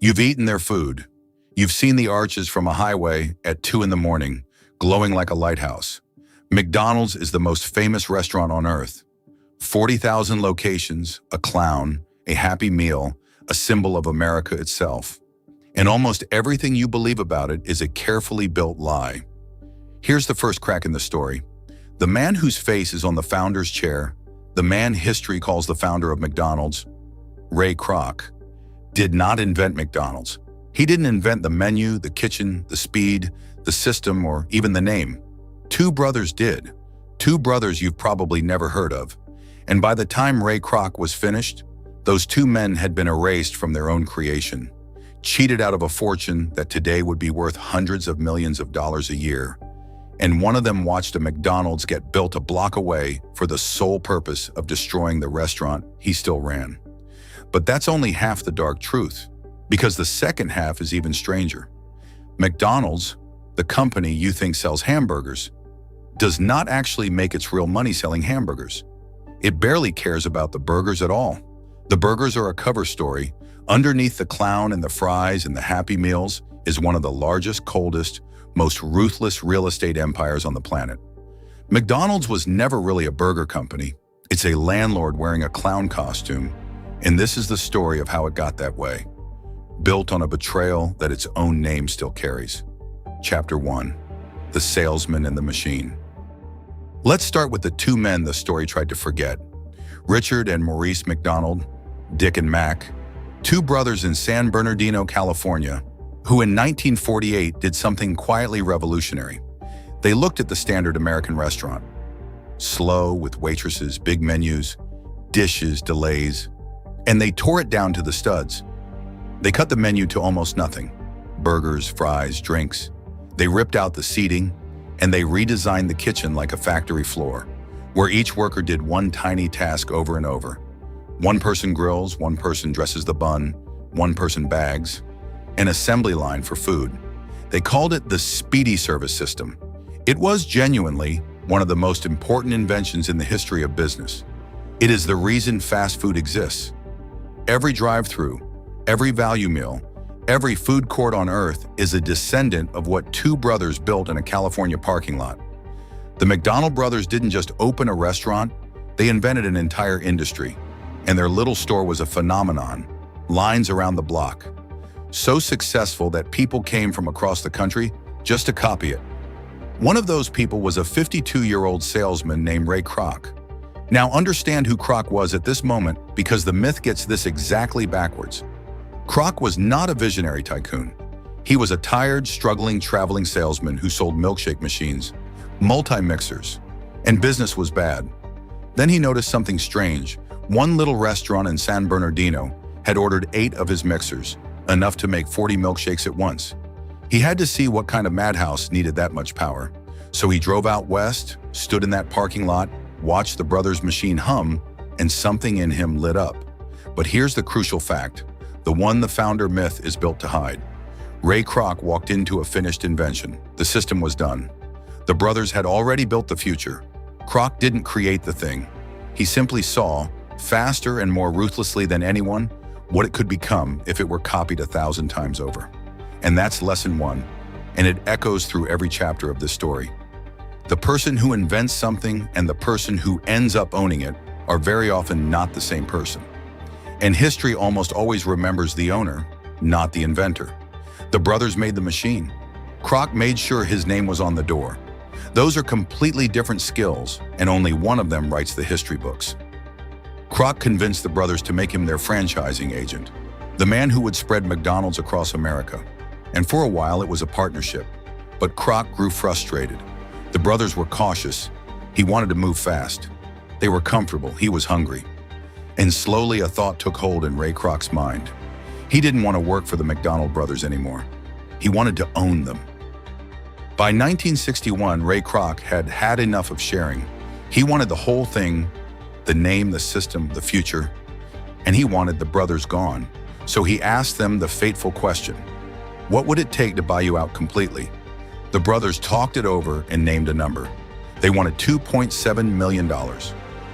You've eaten their food. You've seen the arches from a highway at 2 in the morning, glowing like a lighthouse. McDonald's is the most famous restaurant on earth. 40,000 locations, a clown, a happy meal, a symbol of America itself. And almost everything you believe about it is a carefully built lie. Here's the first crack in the story. The man whose face is on the founder's chair, the man history calls the founder of McDonald's, Ray Kroc, did not invent McDonald's. He didn't invent the menu, the kitchen, the speed, the system, or even the name. Two brothers did. Two brothers you've probably never heard of. And by the time Ray Kroc was finished, those two men had been erased from their own creation, cheated out of a fortune that today would be worth hundreds of millions of dollars a year. And one of them watched a McDonald's get built a block away for the sole purpose of destroying the restaurant he still ran. But that's only half the dark truth, because the second half is even stranger. McDonald's, the company you think sells hamburgers, does not actually make its real money selling hamburgers. It barely cares about the burgers at all. The burgers are a cover story. Underneath the clown and the fries and the Happy Meals is one of the largest, coldest, most ruthless real estate empires on the planet. McDonald's was never really a burger company. It's a landlord wearing a clown costume, and this is the story of how it got that way, built on a betrayal that its own name still carries. Chapter 1. The Salesman and the Machine. Let's start with the two men the story tried to forget. Richard and Maurice McDonald, Dick and Mac, two brothers in San Bernardino, California, who in 1948 did something quietly revolutionary. They looked at the standard American restaurant. Slow, with waitresses, big menus, dishes, delays, and they tore it down to the studs. They cut the menu to almost nothing. Burgers, fries, drinks. They ripped out the seating, and they redesigned the kitchen like a factory floor, where each worker did one tiny task over and over. One person grills, one person dresses the bun, one person bags, an assembly line for food. They called it the speedy service system. It was genuinely one of the most important inventions in the history of business. It is the reason fast food exists. Every drive-through, every value meal, every food court on earth is a descendant of what two brothers built in a California parking lot. The McDonald brothers didn't just open a restaurant, they invented an entire industry. And their little store was a phenomenon, lines around the block. So successful that people came from across the country just to copy it. One of those people was a 52-year-old salesman named Ray Kroc. Now understand who Kroc was at this moment, because the myth gets this exactly backwards. Kroc was not a visionary tycoon. He was a tired, struggling, traveling salesman who sold milkshake machines, multi-mixers, and business was bad. Then he noticed something strange. One little restaurant in San Bernardino had ordered 8 of his mixers, enough to make 40 milkshakes at once. He had to see what kind of madhouse needed that much power. So he drove out west, stood in that parking lot, watched the brothers' machine hum, and something in him lit up. But here's the crucial fact, the one the founder myth is built to hide. Ray Kroc walked into a finished invention. The system was done. The brothers had already built the future. Kroc didn't create the thing. He simply saw, faster and more ruthlessly than anyone, what it could become if it were copied 1,000 times over. And that's lesson 1, and it echoes through every chapter of this story. The person who invents something and the person who ends up owning it are very often not the same person. And history almost always remembers the owner, not the inventor. The brothers made the machine. Kroc made sure his name was on the door. Those are completely different skills, and only one of them writes the history books. Kroc convinced the brothers to make him their franchising agent, the man who would spread McDonald's across America. And for a while, it was a partnership. But Kroc grew frustrated. The brothers were cautious. He wanted to move fast. They were comfortable. He was hungry. And slowly a thought took hold in Ray Kroc's mind. He didn't want to work for the McDonald brothers anymore. He wanted to own them. By 1961, Ray Kroc had had enough of sharing. He wanted the whole thing, the name, the system, the future, and he wanted the brothers gone. So he asked them the fateful question, what would it take to buy you out completely? The brothers talked it over and named a number. They wanted $2.7 million,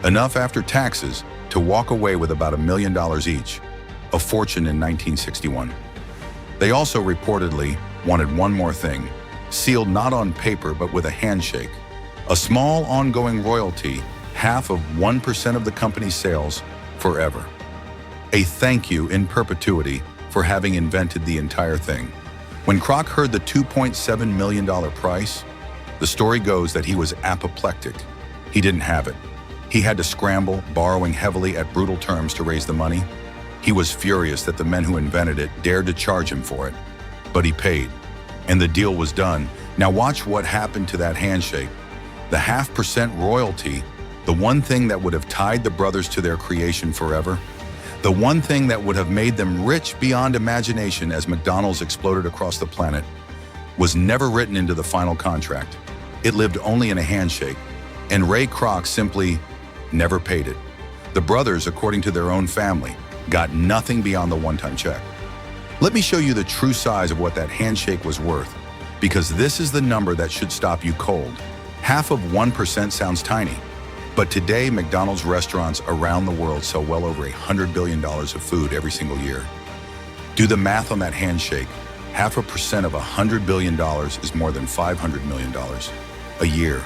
enough after taxes to walk away with about $1 million each, a fortune in 1961. They also reportedly wanted one more thing, sealed not on paper but with a handshake. A small ongoing royalty, half of 1% of the company's sales, forever. A thank you in perpetuity for having invented the entire thing. When Kroc heard the $2.7 million price, the story goes that he was apoplectic. He didn't have it. He had to scramble, borrowing heavily at brutal terms to raise the money. He was furious that the men who invented it dared to charge him for it. But he paid, and the deal was done. Now watch what happened to that handshake. The 0.5% royalty, the one thing that would have tied the brothers to their creation forever, the one thing that would have made them rich beyond imagination as McDonald's exploded across the planet, was never written into the final contract. It lived only in a handshake, and Ray Kroc simply never paid it. The brothers, according to their own family, got nothing beyond the one-time check. Let me show you the true size of what that handshake was worth, because this is the number that should stop you cold. Half of 1% sounds tiny, but today McDonald's restaurants around the world sell well over $100 billion of food every single year. Do the math on that handshake. 0.5% of $100 billion is more than $500 million a year,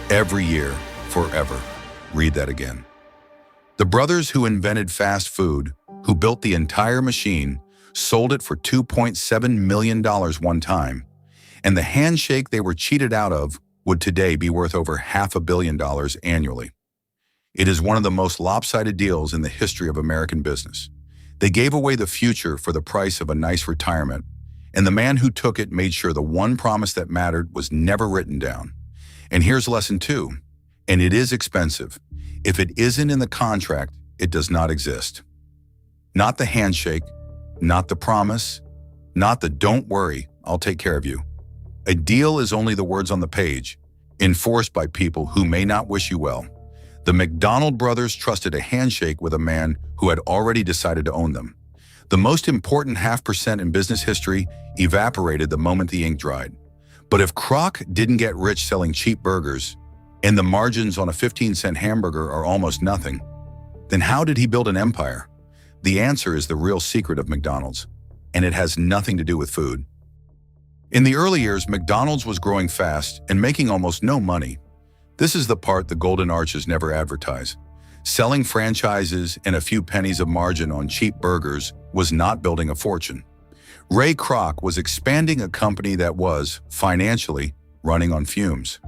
every year, forever. Read that again. The brothers who invented fast food, who built the entire machine, sold it for $2.7 million one time, and the handshake they were cheated out of would today be worth over $500 million annually. It is one of the most lopsided deals in the history of American business. They gave away the future for the price of a nice retirement, and the man who took it made sure the one promise that mattered was never written down. And here's lesson 2, and it is expensive. If it isn't in the contract, it does not exist. Not the handshake, not the promise, not the "don't worry, I'll take care of you." A deal is only the words on the page, enforced by people who may not wish you well. The McDonald brothers trusted a handshake with a man who had already decided to own them. The most important 0.5% in business history evaporated the moment the ink dried. But if Kroc didn't get rich selling cheap burgers, and the margins on a 15-cent hamburger are almost nothing, then how did he build an empire? The answer is the real secret of McDonald's, and it has nothing to do with food. In the early years, McDonald's was growing fast and making almost no money. This is the part the Golden Arches never advertise. Selling franchises and a few pennies of margin on cheap burgers was not building a fortune. Ray Kroc was expanding a company that was, financially, running on fumes.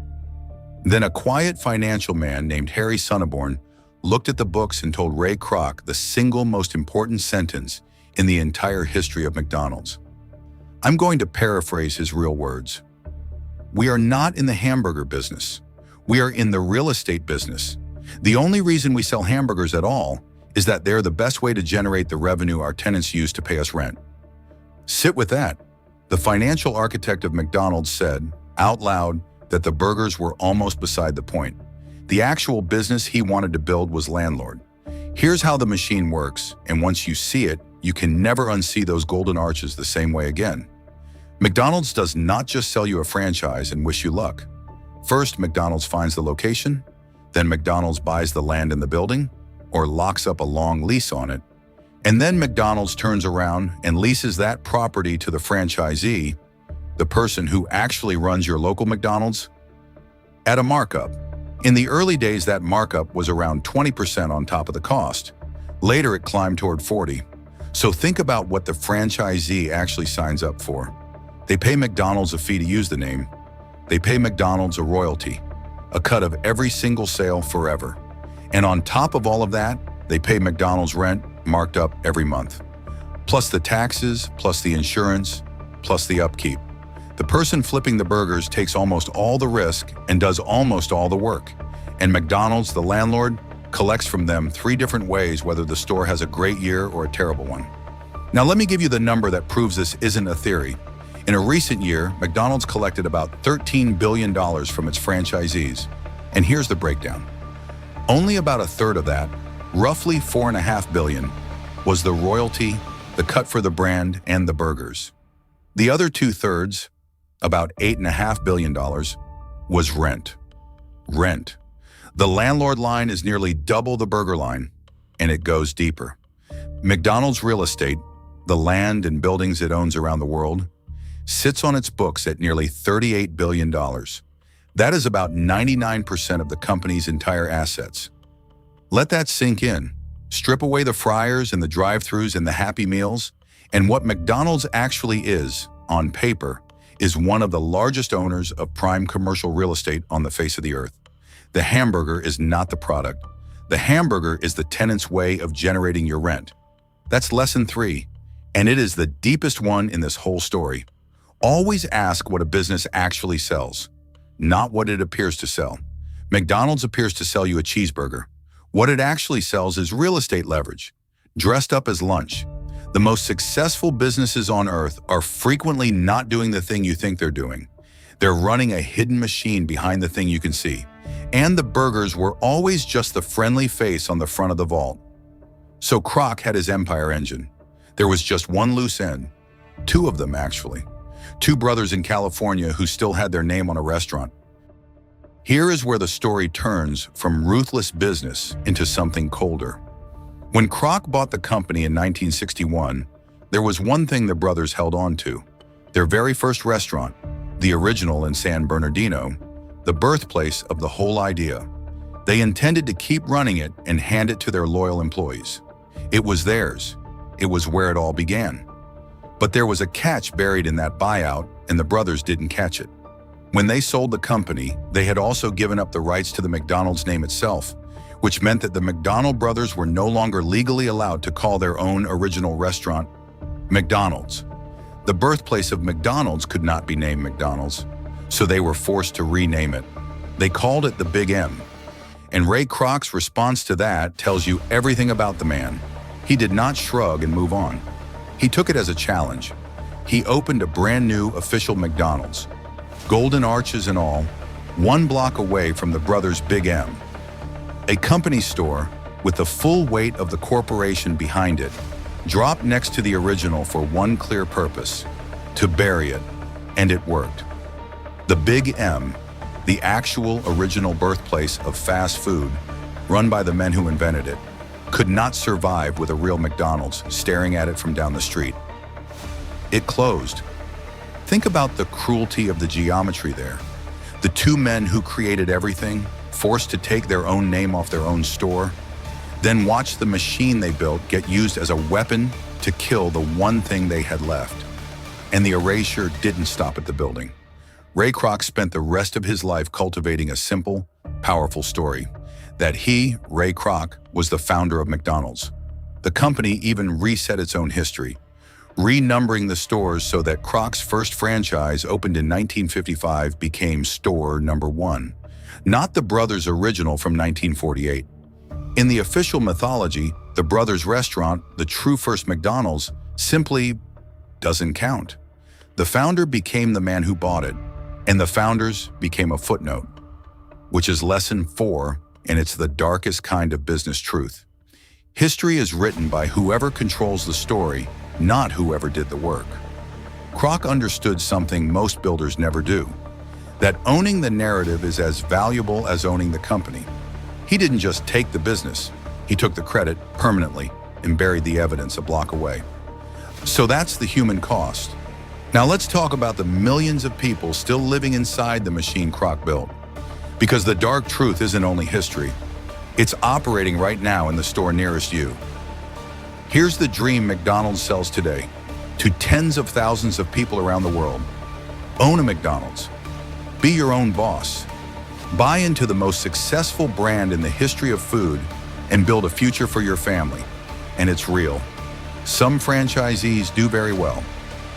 Then a quiet financial man named Harry Sonneborn looked at the books and told Ray Kroc the single most important sentence in the entire history of McDonald's. I'm going to paraphrase his real words. "We are not in the hamburger business. We are in the real estate business. The only reason we sell hamburgers at all is that they're the best way to generate the revenue our tenants use to pay us rent." Sit with that. The financial architect of McDonald's said, out loud, that the burgers were almost beside the point. The actual business he wanted to build was landlord. Here's how the machine works, and once you see it, you can never unsee those golden arches the same way again. McDonald's does not just sell you a franchise and wish you luck. First, McDonald's finds the location, then McDonald's buys the land in the building, or locks up a long lease on it, and then McDonald's turns around and leases that property to the franchisee, the person who actually runs your local McDonald's, at a markup. In the early days, that markup was around 20% on top of the cost. Later, it climbed toward 40%. So think about what the franchisee actually signs up for. They pay McDonald's a fee to use the name. They pay McDonald's a royalty, a cut of every single sale forever. And on top of all of that, they pay McDonald's rent marked up every month. Plus the taxes, plus the insurance, plus the upkeep. The person flipping the burgers takes almost all the risk and does almost all the work. And McDonald's, the landlord, collects from them 3 different ways whether the store has a great year or a terrible one. Now let me give you the number that proves this isn't a theory. In a recent year, McDonald's collected about $13 billion from its franchisees. And here's the breakdown. Only about a third of that, roughly $4.5 billion, was the royalty, the cut for the brand, and the burgers. The other 2/3, about $8.5 billion, was rent. Rent. The landlord line is nearly double the burger line, and it goes deeper. McDonald's real estate, the land and buildings it owns around the world, sits on its books at nearly $38 billion. That is about 99% of the company's entire assets. Let that sink in. Strip away the fryers and the drive-thrus and the Happy Meals, and what McDonald's actually is, on paper, is one of the largest owners of prime commercial real estate on the face of the earth. The hamburger is not the product. The hamburger is the tenant's way of generating your rent. That's lesson 3, and it is the deepest one in this whole story. Always ask what a business actually sells, not what it appears to sell. McDonald's appears to sell you a cheeseburger. What it actually sells is real estate leverage, dressed up as lunch. The most successful businesses on earth are frequently not doing the thing you think they're doing. They're running a hidden machine behind the thing you can see. And the burgers were always just the friendly face on the front of the vault. So Kroc had his empire engine. There was just one loose end. 2 of them, actually. 2 brothers in California who still had their name on a restaurant. Here is where the story turns from ruthless business into something colder. When Kroc bought the company in 1961, there was one thing the brothers held on to: their very first restaurant, the original in San Bernardino, the birthplace of the whole idea. They intended to keep running it and hand it to their loyal employees. It was theirs. It was where it all began. But there was a catch buried in that buyout, and the brothers didn't catch it. When they sold the company, they had also given up the rights to the McDonald's name itself, which meant that the McDonald brothers were no longer legally allowed to call their own original restaurant McDonald's. The birthplace of McDonald's could not be named McDonald's, so they were forced to rename it. They called it the Big M. And Ray Kroc's response to that tells you everything about the man. He did not shrug and move on. He took it as a challenge. He opened a brand new official McDonald's, golden arches and all, 1 block away from the brothers' Big M. A company store with the full weight of the corporation behind it, dropped next to the original for one clear purpose: to bury it. And it worked. The Big M, the actual original birthplace of fast food, run by the men who invented it, could not survive with a real McDonald's staring at it from down the street. It closed. Think about the cruelty of the geometry there. The 2 men who created everything, forced to take their own name off their own store, then watch the machine they built get used as a weapon to kill the one thing they had left. And the erasure didn't stop at the building. Ray Kroc spent the rest of his life cultivating a simple, powerful story: that he, Ray Kroc, was the founder of McDonald's. The company even reset its own history, renumbering the stores so that Kroc's first franchise, opened in 1955, became store number 1, not the brothers' original from 1948. In the official mythology, the brothers' restaurant, the true first McDonald's, simply doesn't count. The founder became the man who bought it, and the founders became a footnote, which is lesson 4, and it's the darkest kind of business truth. History is written by whoever controls the story, not whoever did the work. Kroc understood something most builders never do: that owning the narrative is as valuable as owning the company. He didn't just take the business, he took the credit permanently and buried the evidence a block away. So that's the human cost. Now let's talk about the millions of people still living inside the machine Kroc built. Because the dark truth isn't only history, it's operating right now in the store nearest you. Here's the dream McDonald's sells today to tens of thousands of people around the world. Own a McDonald's. Be your own boss. Buy into the most successful brand in the history of food and build a future for your family. And it's real. Some franchisees do very well,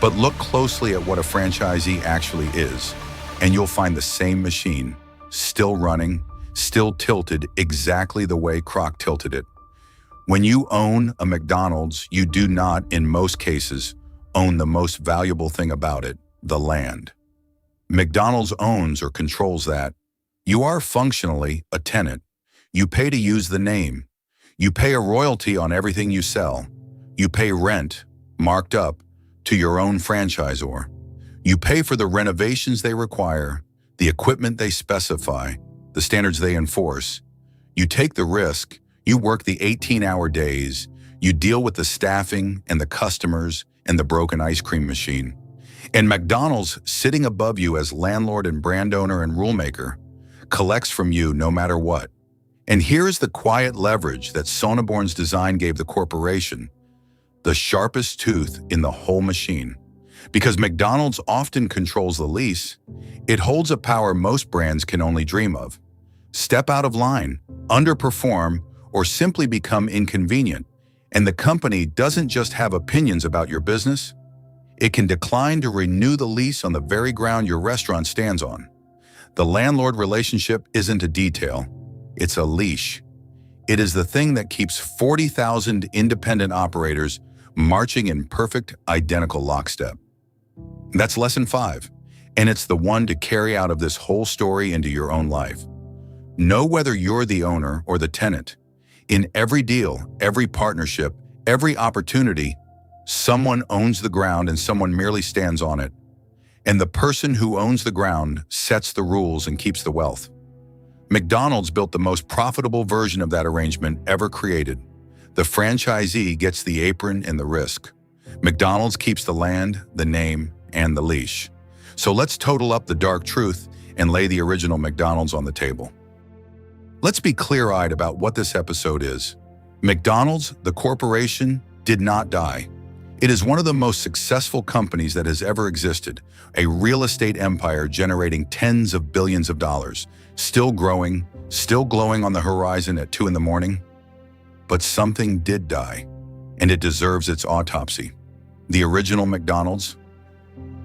but look closely at what a franchisee actually is, and you'll find the same machine, still running, still tilted exactly the way Kroc tilted it. When you own a McDonald's, you do not, in most cases, own the most valuable thing about it, the land. McDonald's owns or controls that. You are functionally a tenant. You pay to use the name. You pay a royalty on everything you sell. You pay rent, marked up, to your own franchisor. You pay for the renovations they require, the equipment they specify, the standards they enforce. You take the risk. You work the 18-hour days. You deal with the staffing and the customers and the broken ice cream machine. And McDonald's, sitting above you as landlord and brand owner and rule maker, collects from you no matter what. And here is the quiet leverage that Sonneborn's design gave the corporation, the sharpest tooth in the whole machine. Because McDonald's often controls the leash, it holds a power most brands can only dream of. Step out of line, underperform, or simply become inconvenient, and the company doesn't just have opinions about your business, it can decline to renew the lease on the very ground your restaurant stands on. The landlord relationship isn't a detail, it's a leash. It is the thing that keeps 40,000 independent operators marching in perfect, identical lockstep. That's lesson 5, and it's the one to carry out of this whole story into your own life. Know whether you're the owner or the tenant. In every deal, every partnership, every opportunity, someone owns the ground and someone merely stands on it. And the person who owns the ground sets the rules and keeps the wealth. McDonald's built the most profitable version of that arrangement ever created. The franchisee gets the apron and the risk. McDonald's keeps the land, the name, and the leash. So let's total up the dark truth and lay the original McDonald's on the table. Let's be clear-eyed about what this episode is. McDonald's, the corporation, did not die. It is one of the most successful companies that has ever existed, a real estate empire generating tens of billions of dollars, still growing, still glowing on the horizon at 2 in the morning. But something did die, and it deserves its autopsy. The original McDonald's,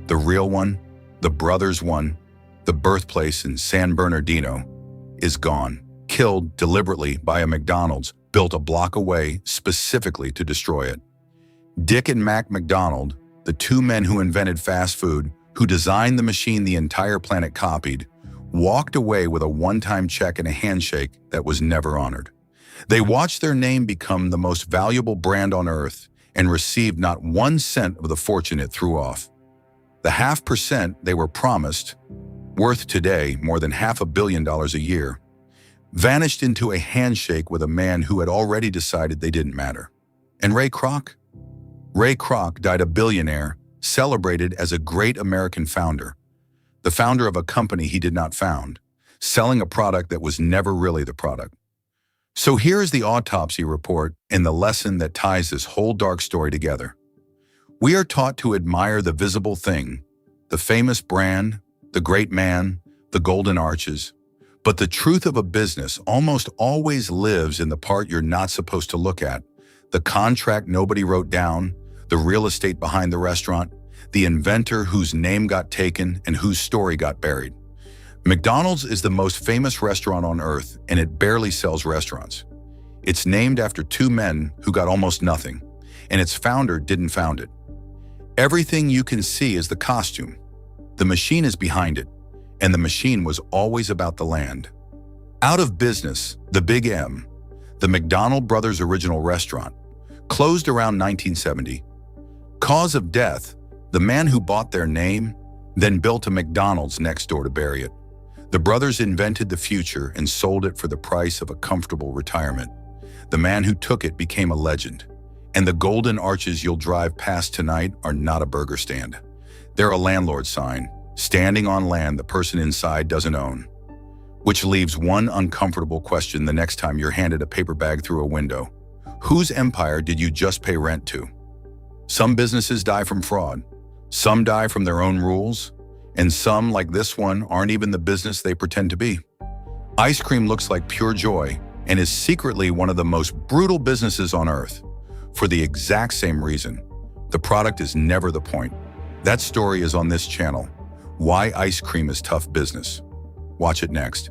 the real one, the brothers one, the birthplace in San Bernardino, is gone, killed deliberately by a McDonald's built a block away specifically to destroy it. Dick and Mac McDonald, the two men who invented fast food, who designed the machine the entire planet copied, walked away with a one-time check and a handshake that was never honored. They watched their name become the most valuable brand on earth and received not 1 cent of the fortune it threw off. The 0.5% they were promised, worth today more than $500 million a year, vanished into a handshake with a man who had already decided they didn't matter. And Ray Kroc? Ray Kroc died a billionaire, celebrated as a great American founder, the founder of a company he did not found, selling a product that was never really the product. So here is the autopsy report and the lesson that ties this whole dark story together. We are taught to admire the visible thing, the famous brand, the great man, the golden arches. But the truth of a business almost always lives in the part you're not supposed to look at, the contract nobody wrote down, the real estate behind the restaurant, the inventor whose name got taken and whose story got buried. McDonald's is the most famous restaurant on earth, and it barely sells restaurants. It's named after two men who got almost nothing, and its founder didn't found it. Everything you can see is the costume. The machine is behind it, and the machine was always about the land. Out of business, the Big M, the McDonald Brothers' original restaurant, closed around 1970. Cause of death, the man who bought their name, then built a McDonald's next door to bury it. The brothers invented the future and sold it for the price of a comfortable retirement. The man who took it became a legend. And the golden arches you'll drive past tonight are not a burger stand. They're a landlord sign, standing on land the person inside doesn't own. Which leaves one uncomfortable question the next time you're handed a paper bag through a window. Whose empire did you just pay rent to? Some businesses die from fraud. Some die from their own rules. And some, like this one, aren't even the business they pretend to be. Ice cream looks like pure joy and is secretly one of the most brutal businesses on earth. For the exact same reason, the product is never the point. That story is on this channel. Why ice cream is tough business. Watch it next.